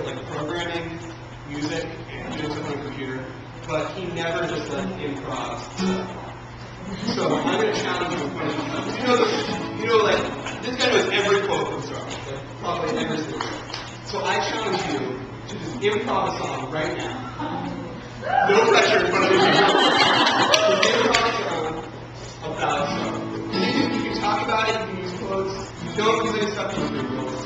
at like programming, music, and doing something on the computer, but he never just like improv stuff. So I'm going to challenge you with one of these. You know, like, this guy knows every quote from Star Wars, like, probably every single one. So I challenge you to just improv a song right now. No pressure in front of you. Just improv a song about Star Wars. You can talk about it, you can use quotes. Don't use any stuff from the rules.